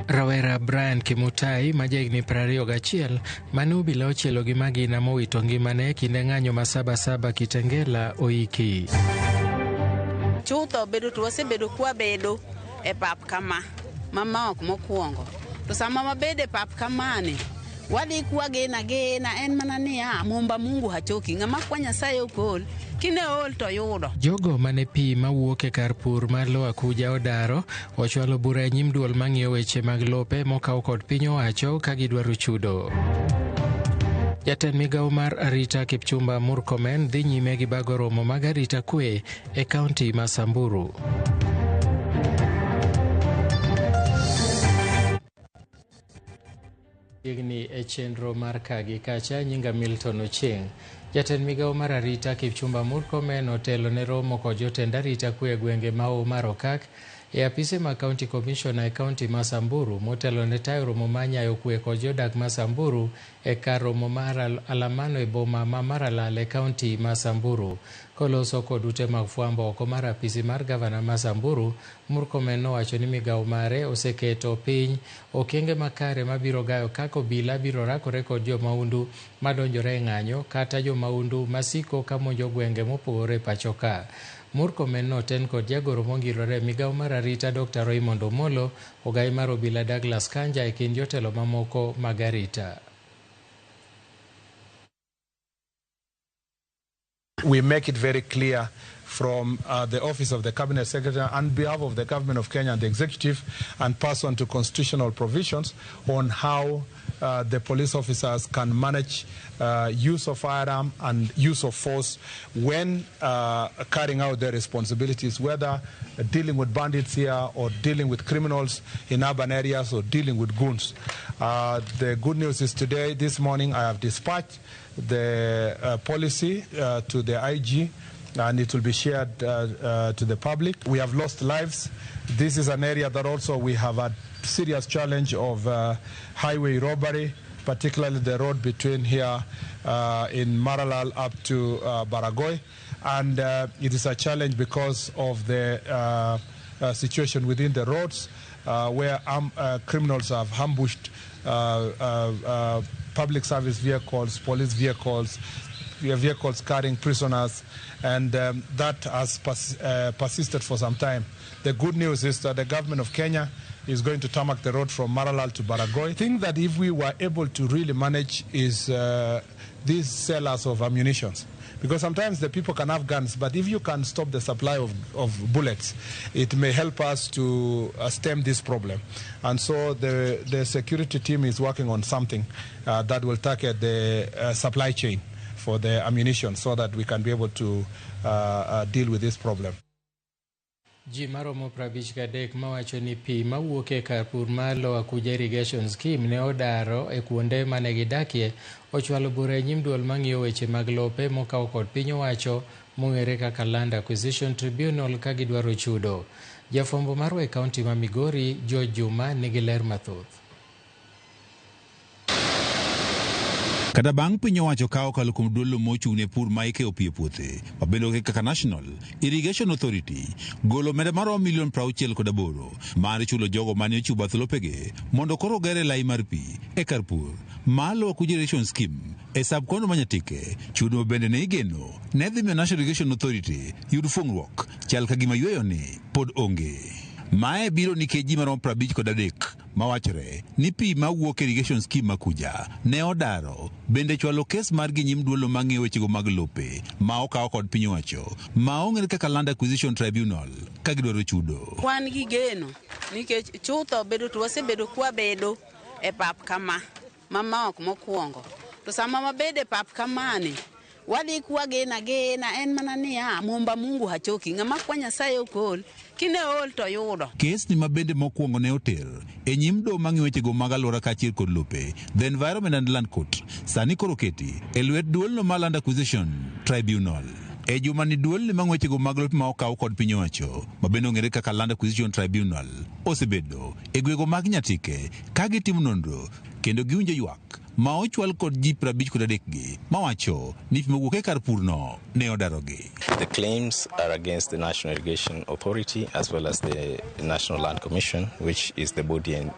Rawera Brian Kimutai ma jahigni 21 mane obila ochielo gi magina mowito ngimane kinde ng'anyo ma Sabasaba Kitengela oiki. Chutho bedo to wasebedo kwabedo e pap kama mama ok mokwongo to sama wabede pap kamani wadi kwagena en mana niya momba Mungu hachoki ng'ama kwa Nyasaye okol kine ol to yudo. Jogo mane pi mawuok e kar pur mar Lower Kuja odaro ochwalo bura e nyim duol mang'iyo weche mag lope mokaw kod piny owacho ka gidwaro chudo. Jatend migawo mar arita Kipchumba Murkomen dhi nyime gi bago romo mag arita kwe e kaunti ma Samburu. Igni e chenro mar kagi kacha nyinga Milton Ocheng. Jatend migawo mar arita Kipchumba Murkomen otelo ne romo kod jotend arita kwe e gwenge ma Omar Okak e apise ma County Commissioner e kaunti ma Samburu motelo ne tayo romo ma nyayo kwe kod jodak ma Samburu e kar romo mar Alamano e boma ma Maralal e kaunti ma Samburu. Koloso kod ute mag fwambo oko mar apisi mar gavana ma Samburu, Murkomen nowacho ni migawo mare oseketo piny okenge makare mabiro gayo kako obila biro rakore kod jomaundu madonjore e ng'anyo kata jomaundu masiko kamonjo gwenge mopogore pacho ka. Murkomen noten kod jagoro mongirore migawo mar arita Dr. Raymond Omolo, ogai mar obila Douglas Kanja e kind jotelo mamoko mag arita. We make it very clear from the Office of the Cabinet Secretary on behalf of the Government of Kenya and the Executive and pass on to constitutional provisions on how the police officers can manage use of firearm and use of force when carrying out their responsibilities, whether dealing with bandits here or dealing with criminals in urban areas or dealing with goons. The good news is today, this morning, I have dispatched the policy to the IG and it will be shared to the public. We have lost lives. This is an area that also we have a serious challenge of highway robbery, particularly the road between here in Maralal up to Baragoy. And it is a challenge because of the situation within the roads where criminals have ambushed public service vehicles, police vehicles, vehicles carrying prisoners, and that has persisted for some time. The good news is that the government of Kenya is going to tarmac the road from Maralal to Baragoy. I think that if we were able to really manage is these sellers of ammunition, because sometimes the people can have guns, but if you can stop the supply of bullets, it may help us to stem this problem. And so the security team is working on something that will tackle the supply chain for the ammunition so that we can be able to deal with this problem. Ji maromo 53 mawacho ni pi mawuok e kar pur mar Lower Kuja Irrigation Scheme ne odaro e kuonde mane gidakie ochwalo bura e nyim duol mang'iyo weche mag lope mokaw kod piny owacho mong'ere kaka Land Acquisition Tribunal ka gidwaro chudo. Jafwambo marwa e kaunti ma Migori, George Juma, nigi ler mathoth. Kada bang' piny owacho kawo kalo kuom duolo mochung' ne pur ma ikeyo pi e puothe mabedo kaka National Irrigation Authority golo omenda maromo milion 68 mar chulo jogo mane ochiwo bath lopege mondo koro gere lai mar pi e kar pur mar Lower Kuja Irrigation Scheme e sab-kono ma Nyatike. Chudo bende ne igeno ne dhi miyo National Irrigation Authority yud fuong'ruok chal ka gima yweyo ni pod onge. Mae biro nikech ji maromo 53 mawachore ni pi mawuok irrigation scheme ma Kuja ne odaro bende chwalo kes mar gi nyim duolo mang'iyo wechego mag lope ma okaw kod piny owacho ma ong'ere kaka Land Acquisition Tribunal ka gidwaro chudo. Wan gi geno nikech chutho bedo to wasebedo kwabedo e pap kama mama ok mokwongo to sama wabede pap kamani wadi kwagena en mana niya momba Mungu hachoki ng'ama kwa Nyasaye okol kine ol to yudo. Kes ni mabende mokwongo ne oter e nyim do mang'iyo wechego mag alwora kaachiel kod lope The Environment and Land Court sani koro keti e lwet duolno mar Land Acquisition Tribunal. E juma ni duolno mag wechego mag lope ma okaw kod piny owacho mabende ong'ere kaka Land Acquisition Tribunal osebedo e gwego mag Nyatike ka gitimo nonro kendo giwinjo ywak ma ochwal kod ji 53 gi mawacho ni pi mowuok e kar purno ne odarogi. The claims are against the National Irrigation Authority as well as the National Land Commission, which is the body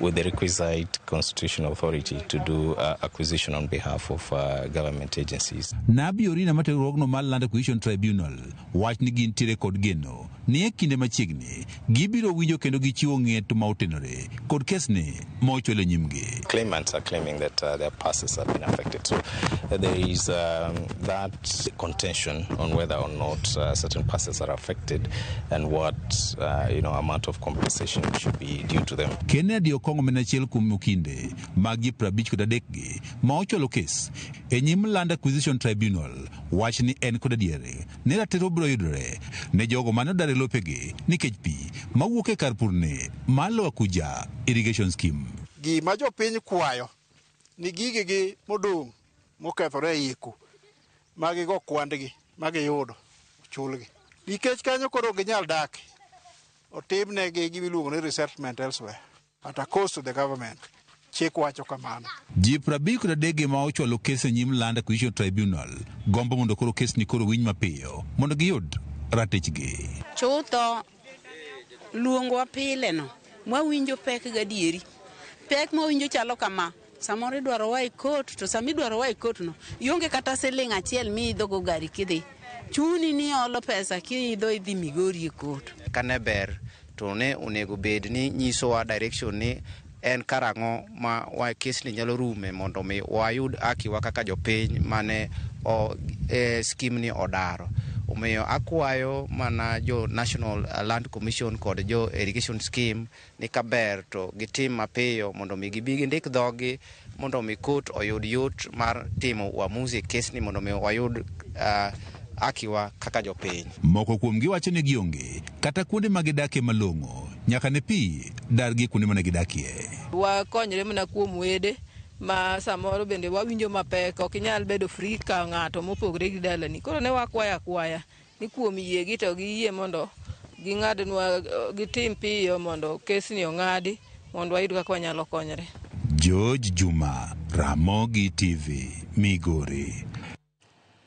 with the requisite constitutional authority to do acquisition on behalf of government agencies. Nabi Orina Materogno mar Land Acquisition Tribunal wach ni gintiere kod geno ni e kinde machiegni gibiro winjo kendo gichiwo ng'eto ma otenore kod kesni ma ochwalo nyimgi. Claimants are claiming that their parcels have been affected. So there is that contention on whether or not certain parcels are affected and what amount of compensation should be due to them. Kennedy Okongo menachiel kuom okinde mag ji 53 gi ma ochwalo kes e nyim Land Acquisition Tribunal wach ni en kod adiere ni ratiro biro yudore ne jogo mane odare lopegi nikech pi mawuok e kar purne malo Akuja Irrigation Scheme. Gima jopiny kwayo ni gigegi modong' mokethore e iku magigo kwandgi magiyudo chulgi nikech kanyo koro ginyal dak otimnegi gibiluongo ni resettlement elsewhere at a cost to the government. Chik wacho kamano. Ji 53 ma ochwalo kes e nyim Land Acquisition Tribunal gombo mondo koro kes ni koro winy mapiyo mondo giyud ratichgi. Chutho luongwa pile no mwawinjo pek gadieri. Pek mwawinjo chalo kama samoro idwaro wa court to sami idwaro wa court no ionge kata siling achiel miidho go gari kidhi. Chuni ni olo pesa kiidho idhi Migori e court. Kane ber to ne onego bed ni nyisowa direction ni en karango ma wa kesni nyalo rume mondo mi wayud akiwa kaka jopiny mane scheme ni odaro. Omiyo akwayo mana jo National Land Commission kod jo Irrigation Scheme ni kaber to gitim mapiyo mondo mi gibigi ndik dhogi mondo mi court oyud yot mar timo uamuzi kesni mondo mi wayud akiwa kaka jopiny. Moko kuomgi wacho ni gionge kata kuonde ma gidakie malong'o nyaka ne pi dargi kuonde ma gidakie. Wakonyre mana kuom wede ma samoro bende wawinjo mapek ok inyal bedo free ka ng'ato mopogre gi dalani. Koro ne wakwaya ni kuom yiegi to giyie mondo ging'adnwa gitim piyo mondo kesni ong'adi mondo wayud kaka wanyalo konyre. George Juma, Ramogi TV, Migori.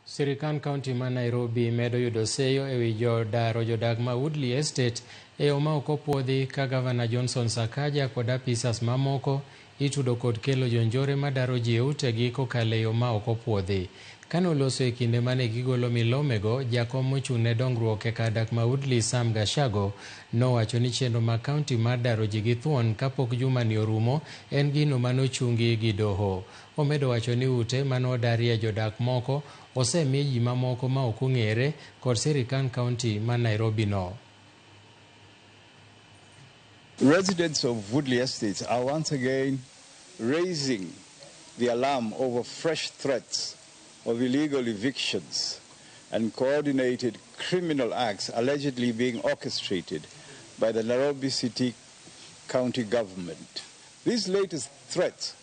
Sirikal kaunti ma Nairobi medo yudo seyo ewi jodag ma Woodley Estate e yo ma ok opuodhi ka Gavana Johnson Sakaja kod apisas mamoko itudo kod kelo jonjore madaro ji e utegi kokalo e yo ma ok opuodhi. Kane oloso e kinde mane gigolo milomego, jakom mochung' ne dongruok e kar dak ma Woodley Sam Gashago nowacho ni chenro ma kaunti mar daro ji gi thuon kapok juma ni orumo en gino manochungi gi doho. Omedo wacho ni ute manodarie jodak moko osemi ji mamoko ma ok ong'ere kod sirikal kaunti ma Nairobi no. Residents of Woodley Estates are once again raising the alarm over fresh threats of illegal evictions and coordinated criminal acts allegedly being orchestrated by the Nairobi City County government. These latest threats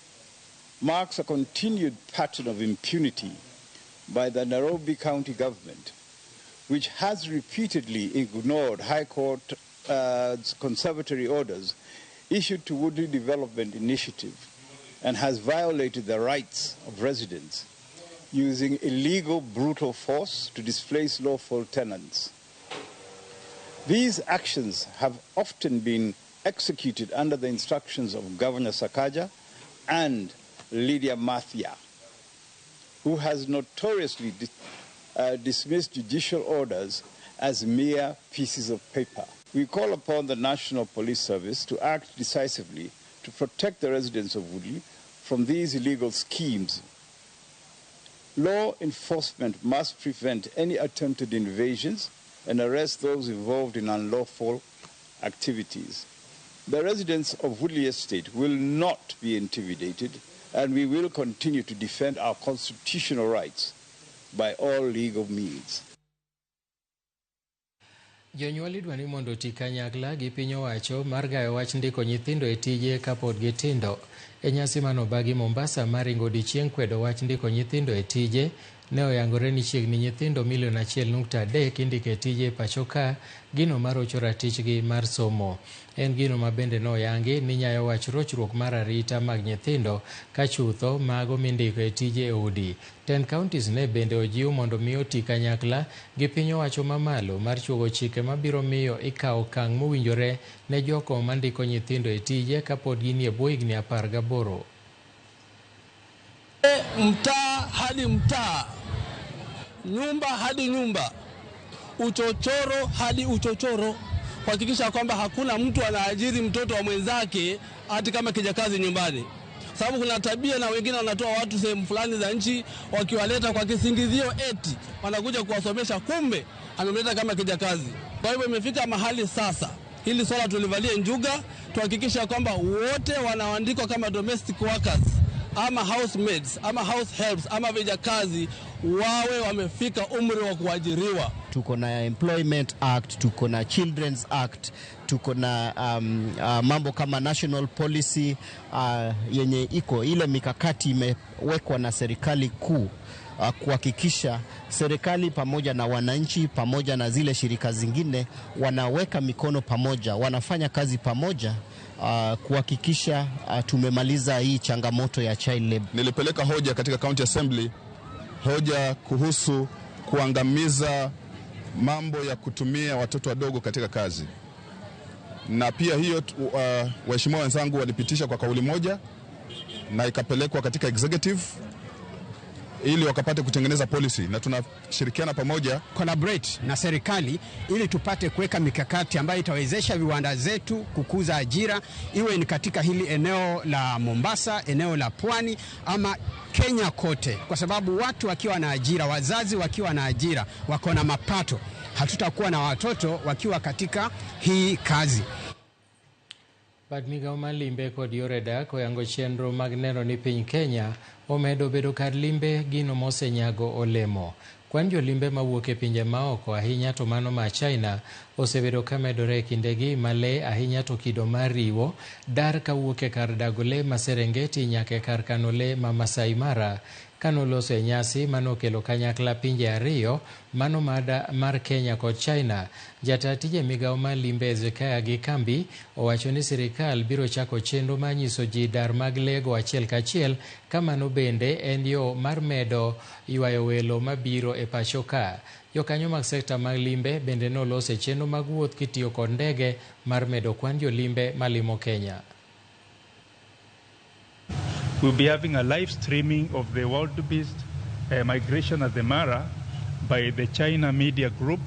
marks a continued pattern of impunity by the Nairobi County government, which has repeatedly ignored High Court conservatory orders issued to Woodley Development Initiative and has violated the rights of residents, using illegal, brutal force to displace lawful tenants. These actions have often been executed under the instructions of Governor Sakaja and Lydia Mathia, who has notoriously dismissed judicial orders as mere pieces of paper. We call upon the National Police Service to act decisively to protect the residents of Woodley from these illegal schemes. Law enforcement must prevent any attempted invasions and arrest those involved in unlawful activities. The residents of Woodley Estate will not be intimidated, and we will continue to defend our constitutional rights by all legal means. Jonyuol idwa ni mondo oti kanyakla gi piny owacho mar gayo wach ndiko nyithindo e tije kapod gitindo. E nyasi manobagi Mombasa maringo odiechieng' kwedo wach ndiko nyithindo e tije, ne oyangore ni chiegni nyithindo 1.3 indike tije pachoka gino marocho ratichgi mar somo. En gino ma bende noyangi ni nyayo wach rochruok mar arita mag nyithindo ka chutho mago mindiko e tije e udi. 10 counties ne bende ojiw mondo mi oti kanyakla gi piny owacho mamalo mar chuogo chike mabiro miyo ikawo okang' mowinjore ne joko mandiko nyithindo e tije kapod ginie bwo higni 18. Mtaa hadi mtaa, nyumba hadi nyumba, uchochoro hadi uchochoro, kuhakikisha kwamba hakuna mtu anaajiri mtoto wa mwenzake hata kama kijakazi nyumbani. Sababu kuna tabia na wengine wanatoa watu sehemu fulani za nchi wakiwaleta kwa kisingizio eti wanakuja kuwasomesha, kumbe amemleta kama kijakazi. Kwa hivyo imefika mahali sasa hili swala tulivalie njuga, tuhakikisha kwamba wote wanaandikwa kama domestic workers ama housemaids ama house helps ama vijakazi wawe wamefika umri wa kuajiriwa. Tuko na Employment Act, tuko na Children's Act, tuko na mambo kama national policy yenye iko ile mikakati imewekwa na serikali kuu kuhakikisha serikali pamoja na wananchi pamoja na zile shirika zingine wanaweka mikono pamoja, wanafanya kazi pamoja kuhakikisha tumemaliza hii changamoto ya child labor. Nilipeleka hoja katika County Assembly, hoja kuhusu kuangamiza mambo ya kutumia watoto wadogo katika kazi. Na pia hiyo waheshimiwa wenzangu walipitisha kwa kauli moja na ikapelekwa katika executive ili wakapate kutengeneza policy, na tunashirikiana pamoja collaborate na serikali ili tupate kuweka mikakati ambayo itawezesha viwanda zetu kukuza ajira, iwe ni katika hili eneo la Mombasa, eneo la Pwani ama Kenya kote, kwa sababu watu wakiwa na ajira, wazazi wakiwa na ajira, wako na mapato, hatutakuwa na watoto wakiwa katika hii kazi. Bad migao mar limbe kod yore dak oyango chenro mag neno ni piny Kenya omedo bedo kar limbe gino mosenyago olemo. Kwan jolimbe mawuok e pinje maoko ahinya to mano ma China osebedo ka medore e kindegi male ahinya to kido mar riwo dar kawuok e kar dago le ma Serengeti nyaka e kar kano le ma Masai Mara. Kanoloso e nyasi manokelo kanyakla pinje ariyo mano mar Kenya kod China. Jata tije migao mar limbe Ezekiah gi kambi owacho ni sirikal biro chako chenro manyiso ji dar mag lego achiel kachiel, kamano bende en yo mar medo ywayo welo mabiro e pacho ka. Jokanyo mag sekta mag limbe bende nolose chenro mag wuoth kitiyo kod ndege mar medo kwan jolimbe malimo Kenya. We'll be having a live streaming of the Wildebeest migration at the Mara by the China Media Group,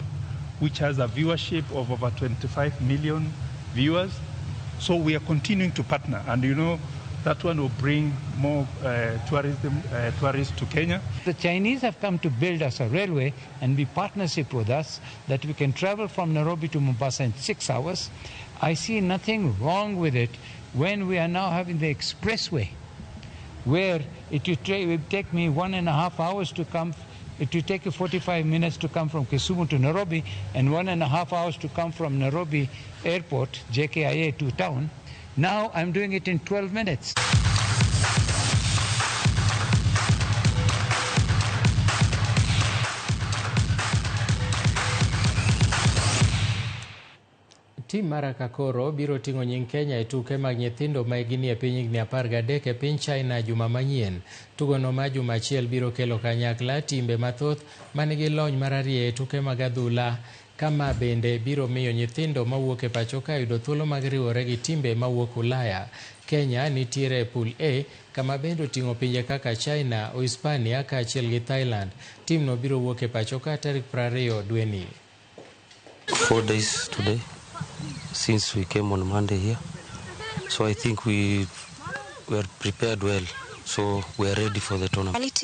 which has a viewership of over 25 million viewers. So we are continuing to partner, and you know that one will bring more tourists to Kenya. The Chinese have come to build us a railway and be partnership with us that we can travel from Nairobi to Mombasa in 6 hours. I see nothing wrong with it when we are now having the expressway, where it will take me 1.5 hours to come. It will take you 45 minutes to come from Kisumu to Nairobi and 1.5 hours to come from Nairobi airport, JKIA, to town. Now I'm doing it in 12 minutes. Tim mar Kakoro biro ting'o nying Kenya e tuke mag nyithindo ma higni e piny higni 13 e piny China juma manyien. Tugono ma juma achiel biro kelo kanyakla timbe mathoth manigi lony mararieya e tuke mag adhula, kama bende biro miyo nyithindo mawuok e pacho ka yudo thuolo mag riwore gi timbe mawuok Ulaya. Kenya nitiere e pool A, kama bende oting'o pinje kaka China, Uhispania kaachiel gi Thailand. Timno biro wuok e pacho ka tarik 20 dweni. 4 days today since we came on Monday here, so I think we were prepared well, so we are ready for the tournament.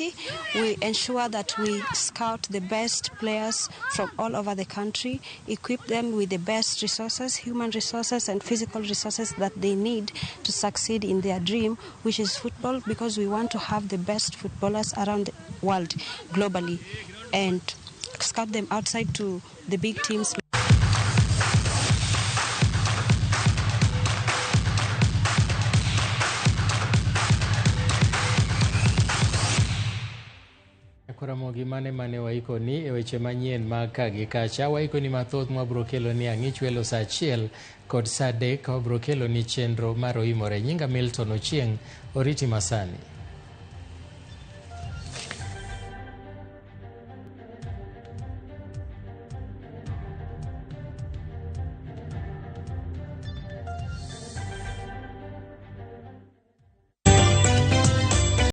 We ensure that we scout the best players from all over the country, equip them with the best resources, human resources and physical resources that they need to succeed in their dream, which is football, because we want to have the best footballers around the world globally and scout them outside to the big teams. Jaramogi mane waiko ni e weche manyien mag kagi kacha. Waiko ni mathoth mwabro kelo ni ang'ich welo saa 1 kod saa 3 wabro kelo ni chenro mar oimore. Nyinga Milton Ochieng, oriti masani.